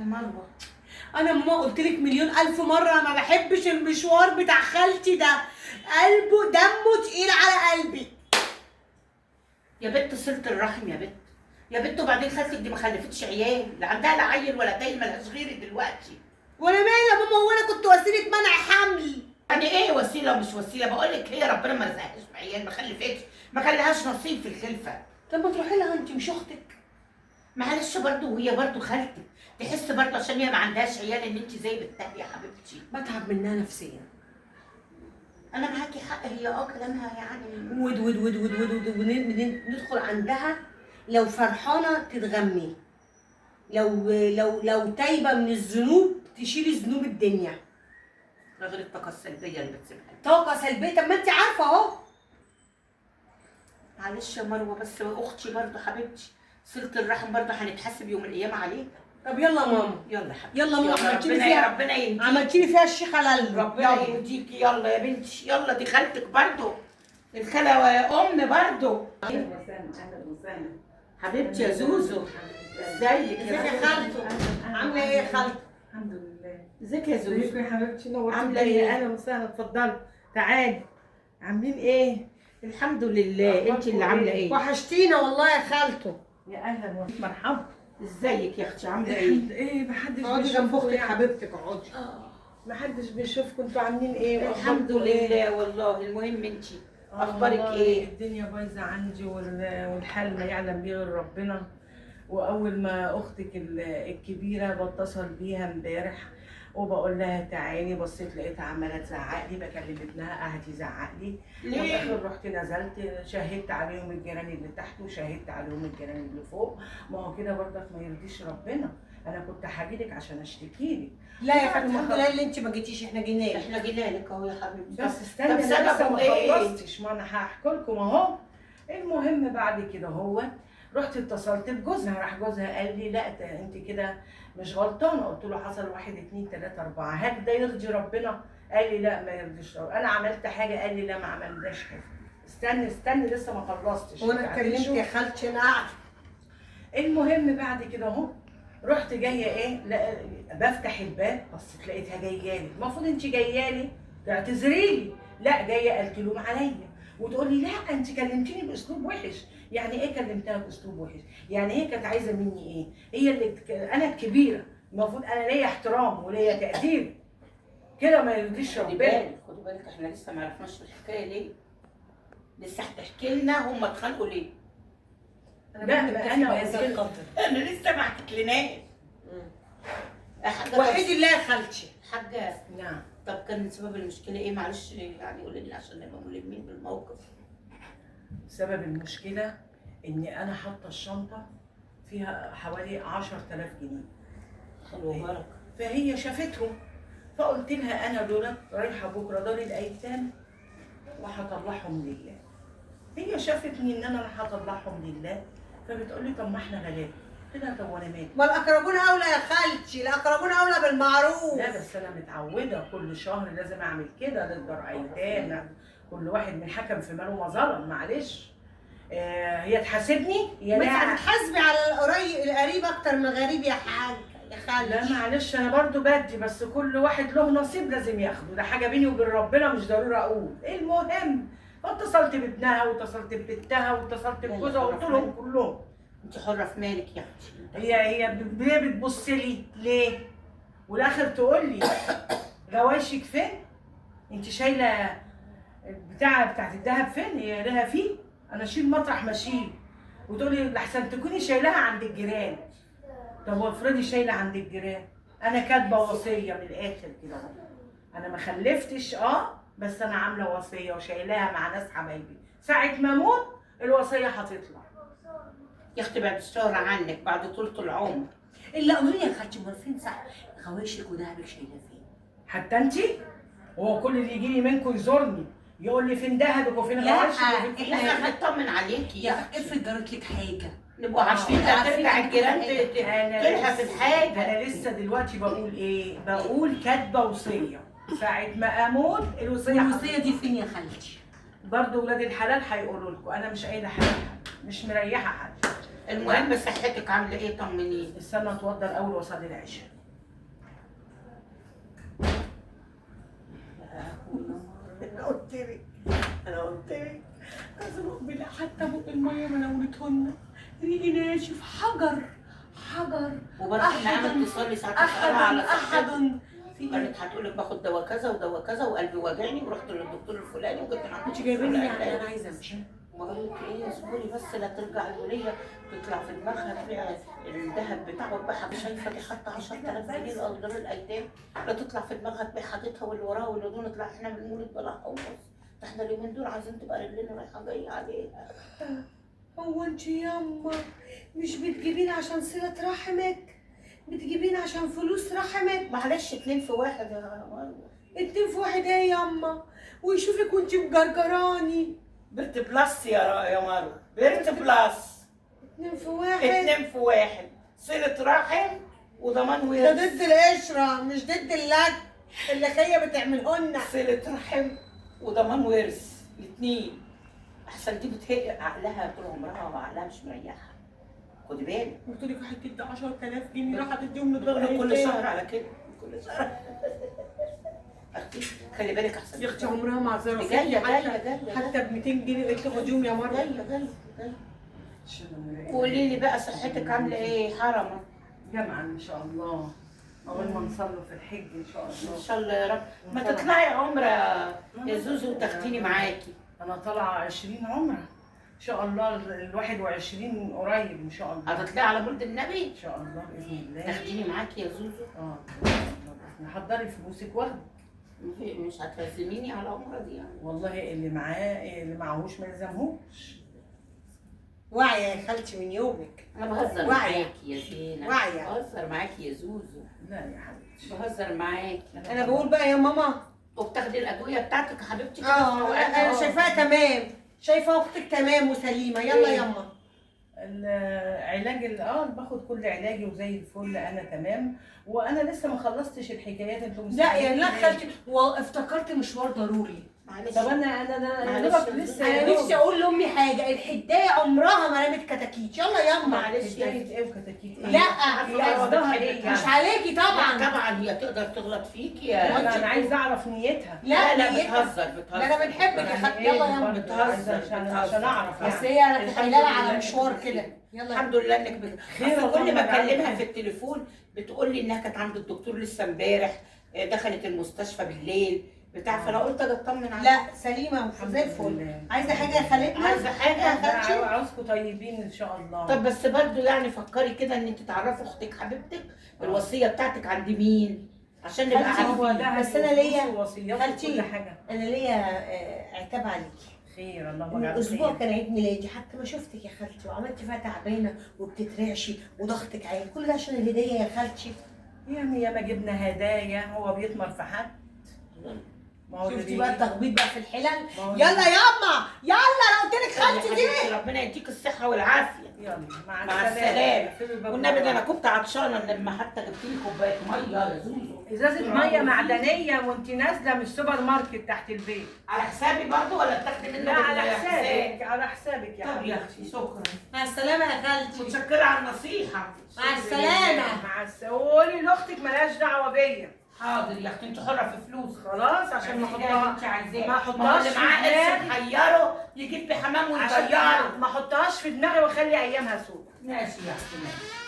يا مروه انا ماما قلت لك مليون الف مره انا ما بحبش المشوار بتاع خالتي ده، قلبه دمه تقيل على قلبي. يا بنت صلة الرحم يا بنت، يا بنت. وبعدين خالتك دي ما خلفتش عيال، لا عندها لا عيل ولا تاي، ملهاش غيري دلوقتي. وانا مالي يا ماما، وانا كنت وسيله منع حمل؟ يعني ايه وسيله ومش وسيله؟ بقول لك هي ربنا ما رزقهاش بعيال، ما خلفتش، ما كان لهاش نصيب في الخلفه. طب ما تروحي لها انت مش اختك؟ معلش برضه، وهي برضه خالتك تحس برضه عشان هي ما عندهاش عيال ان انت زي بنتها يا حبيبتي. بتعب منها نفسيا. انا معاكي حق، هي كلامها يعني ود ود ود ود ود ود ندخل عندها لو فرحانه تتغمي، لو تايبه من الذنوب تشيلي ذنوب الدنيا. غير الطاقه السلبيه اللي بتسيبها. طاقه سلبيه؟ طب ما انت عارفه اهو. معلش يا مروه، بس اختي برضه حبيبتي، صله الرحم برضه هنتحاسب يوم القيامه عليها. طب يلا ماما، يلا يا حبيبتي، يلا ماما، عملتيلي فيها ربنا يهديك، عملتيلي فيها الشيخه لالو. ربنا يهديكي. يلا يا بنتي، يلا، دي خالتك برضه، الخاله ام برضه. اهلا وسهلا اهلا وسهلا حبيبتي يا زوزو، ازيك ازيك يا خالته؟ عامله ايه يا خالته؟ الحمد لله. ازيك يا زوزو؟ ازيكم يا حبيبتي؟ نورتي عاملة الدنيا. ايه؟ اهلا وسهلا، اتفضلي تعالي. عاملين ايه؟ الحمد لله. انت اللي عامله ايه؟ وحشتينا والله يا خالته. يا اهلا وسهلا، مرحبا. ازيك يا اختي؟ عامله ايه؟ ايه محدش اقعدي جنب بيشوفكم اختك يعني. حبيبتك، اقعدي. محدش بيشوفكم، انتوا عاملين ايه؟ الحمد وأخباركم إيه؟ لله والله. المهم انت اخبارك والله ايه؟ الدنيا بايظه عندي والحال ما يعلم بيه غير ربنا. واول ما اختك الكبيره بتصل بيها امبارح وبقول لها تعالي، بصيت لقيتها عماله تزعق لي، بكلم ابنها قاعد يزعق لي. ليه؟ والاخر رحت نزلت شهدت عليهم الجيران اللي تحت وشهدت عليهم الجيران اللي فوق. ما هو كده برضك ما يرضيش ربنا. انا كنت هاجيلك عشان اشتكي لك. لا يا خالته الحمد لله اللي انت ما جيتيش، احنا جينا لك. احنا جينا لك اهو يا حبيبتي. بس طب استنى، انا لسه سببه ما ايه؟ خلصتش، ما انا هحكي لكم اهو. المهم بعد كده هو رحت اتصلت بجوزها، راح جوزها قال لي لا انت كده مش غلطانه. قلت له حصل 1 2 3 4، هل ده يرضي ربنا؟ قال لي لا ما يرضيش ربنا. انا عملت حاجه؟ قال لي لا ما عملناش حاجه. استني لسه ما خلصتش. وانا اتكلمت يا خالتي انا قاعده. المهم بعد كده اهو رحت جايه ايه، لا بفتح الباب بصيت لقيتها جايه لي. المفروض انت جايه لي تعتذري لي، لا جايه قال تلوم عليا وتقول لي لا انت كلمتيني باسلوب وحش. يعني ايه كلمتها باسلوب وحش؟ يعني هي كانت عايزه مني ايه؟ هي اللي انا الكبيره، المفروض انا ليا احترام وليا تقدير. كده ما يرضيش خدي ربنا. بالك، خدي بالك، احنا لسه ما عرفناش الحكايه ليه؟ لسه هتحكي لنا هم اتخانقوا ليه؟ لا انا انا لسه ما حكيتلناش. يا حاجه وحيد الله يا خالتي. حاجه، نعم. طب كان سبب المشكله ايه؟ معلش يعني قولي لنا عشان نبقى ملمين بالموقف. سبب المشكله اني انا حاطه الشنطه فيها حوالي 10000 جنيه. حلو بركه. فهي شافتهم، فقلت لها انا دول رايحه بكره دار الايتام وهطلعهم لله. هي شافتني ان انا هطلعهم لله، فبتقول لي طب ما احنا غلابه. قلت لها طب وانا مالي؟ ما الاقربون اولى يا خالتي، الاقربون اولى بالمعروف. لا بس انا متعوده كل شهر لازم اعمل كده للدار ايتام. كل واحد من حكم في ماله ما ظلم، معلش. هي تحاسبني؟ هي ما لا انت هتحاسبي على القريب اكتر من الغريب يا حاج يا لا خالتي. معلش انا برضو بدي، بس كل واحد له نصيب لازم ياخده، ده حاجه بيني وبين ربنا مش ضروري اقول. المهم اتصلت بابنها واتصلت ببنتها واتصلت بجوزها وقلت لهم كلهم. انت حره في مالك يا اختي. هي ليه بتبص لي ليه؟ والاخر تقول لي غوايشك فين؟ انت شايله بتاعت الذهب فين؟ هي لها فيه؟ انا اشيل مطرح ما اشيل. وتقول لي لحسن تكوني شايلاها عند الجيران. طب وافرضي شايله عند الجيران؟ انا كاتبه وصيه من الاخر كده اهو. انا ما خلفتش بس انا عامله وصيه وشايلاها مع ناس حبايبي، ساعه ما اموت الوصيه هتطلع. يا اختي بعد الشهر عنك بعد طولة العمر. الا قولي لي يا خالتي امال فين صح غوايشك ودهبك شايله فين؟ حتى انت هو كل اللي يجي لي منكم يزورني يقول لي فين دهبك وفين لا، غوايشك وفين احنا هنطمن عليكي يا افرض جرت لك حاجه. نبقوا عارفين لا ترجع الجيران تلهى في الحاجه. انا لسه دلوقتي بقول ايه؟ بقول كاتبه وصيه، ساعه ما اموت الوصيه دي فين يا خالتي؟ برضه ولاد الحلال هيقولوا لكم، انا مش قايله حاجه، مش مريحه حد. المهم صحتك عامله ايه؟ طمنيني. استنى اتوضى الاول واصلي العشاء. انا قلت لك لازم اقبل حتى بق الميه ما نولتهن. ريقي ناشف حجر وبرضه نعمل تصلي ساعات الصلاه على صحتك. احد في ايه؟ قالت هتقول لك باخد دواء كذا ودواء كذا وقلبي واجعني ورحت للدكتور الفلاني وجبت عنده انت جايبين لي يعني انا عايزه امشي. وقالت ايه اصبري بس لا ترجع الوليه تطلع في دماغها تبيع الذهب بتاعه وتبيعها شايفه دي حتى 10000 جنيه لاصدار الايتام، لا تطلع في دماغها تبيع حاجتها واللي وراها واللي دون نطلع احنا بنمولد بلاها ونص. ده احنا اليومين دول عايزين تبقى رجلنا رايحه جايه عليها. هو انت ياما مش بتجيبين عشان صلة رحمك؟ بتجيبين عشان فلوس رحمك؟ معلش 2 في 1 يا مروه. 2 في 1 ايه ياما؟ ويشوفك وانت مجرجراني. بيرت بلس يا مروه، بيرت بلس 2 في 1. 2 في 1 صلة رحم وضمان ده ورث. ضد القشرة مش ضد اللكية بتعملهن. صلة رحم وضمان ورث الاثنين. احسن دي بتهق عقلها طول عمرها وعقلها مش مريحها. خدي بالك. قلت لك هتدي 10000 جنيه راح تديهم للراجل كل التاني. شهر على كده كل شهر. اختي خلي بالك احسن. يا اختي عمرها ما عذرت جايه حتى ب 200 جنيه قلت له خديهم يا مرة. جايه. قولي لي بقى صحتك عامله ايه؟ حرمه جمعا ان شاء الله. اول ما نصلوا في الحج ان شاء الله. ان شاء الله يا رب. ما تطلعي عمره يا زوزو وتاخديني معاكي. انا طالعه 20 عمره ان شاء الله. ال 21 قريب ان شاء الله. هتطلعي على مولد النبي ان شاء الله باذن الله. تاخديني معاكي يا زوزو. حضري فلوسك واخدي. مش هتلزميني على العمره دي يعني. والله اللي معاه اللي معهوش ما يلزمهوش. واعية يا خالتي من يومك. انا بهزر واعية. معاكي يا زينب. واعية. بهزر معاكي يا زوزو. لا يا حبيبتي. بهزر معاكي. انا بقول بقى يا ماما. وبتاخدي الادويه بتاعتك يا حبيبتي كده في روقان. انا شايفاها تمام. شايفه اختك تمام وسليمه. يلا إيه؟ يما. العلاج باخد كل علاجي وزي الفل انا تمام. وانا لسه ما خلصتش الحكايات. انتوا لا يا لا مستنيين خالتي وافتكرت مشوار ضروري. معلش. طب انا معلش دوبك يا لسه انا نفسي اقول لامي حاجه. الحدايه عمرها ما رمت كتاكيت. يلا يما. معلش يا بداية ايه وكتاكيت ايه؟ لا هي قصدها ايه مش عليكي طبعا. طبعا هي تقدر تغلط فيكي يا انا عايزه اعرف نيتها. لا نيتها. بتهزر. لا انا بنحبك يا خالتي. يلا يما. بتهزر. عشان اعرف بس يعني. هي انا كنت الحمد قايله لها لله على إنك مشوار بخير. كده. يلا الحمد لله انك خير. اصل كل ما والله اكلمها عارفة. في التليفون بتقول لي انها كانت عند الدكتور لسه امبارح، دخلت المستشفى بالليل بتاع، فانا قلت اجي اطمن عليها. لا سليمه وزي الفل. عايزه حاجه يا خالتنا؟ عايزه حاجه يا خالتي؟ عاوزكم طيبين ان شاء الله. طب بس برضه يعني فكري كده ان انت تعرفي اختك حبيبتك الوصيه بتاعتك عند مين عشان نبقى خالتي، هو عارفين. ده بس أنا ليا- وصيات خالتي. كل حاجه. انا ليا عتاب عليكي. خير اللهم من اجعله اسبوع خير. كان عيد ميلادي حتى ما شفتك يا خالتي وعملتي فيها تعبانه وبتترعشي وضغطك عالي. كل ده عشان الهديه يا خالتي. يعني ياما جبنا هدايا. هو بيطمر في حد؟ ما هو شفتي اللي بقى بيجي- التخبيط بقى في الحلل. ما هو يلا ياما يلا انا قلت لك يا خالتي دي. حبيبتي ربنا يديك الصحه والعافيه. يلا مع مع السلامه. السلامه. والنبي ده انا كنت عطشانه لما حتى جبت لي كوبايه ميه يا زوزو. ازازه ميه معدنيه وانت نازله من السوبر ماركت تحت البيت. على حسابي برضه ولا بتاخدي مني لا على حسابك على حسابك يا طب يا حبيبتي. اختي شكرا. مع السلامه يا خالتي. متشكره على النصيحه. مع السلامه. مع السلامه. وقولي لاختك ملهاش دعوه بيا. حاضر يا اختي انت حره في فلوس. خلاص عشان ما احطها ما احطهاش اللي في معاه قرش دماغي. محيره يجيب بحمام عشان ويطيره. ما احطهاش في دماغي واخلي ايامها سودة. ماشي يا اختي ماشي.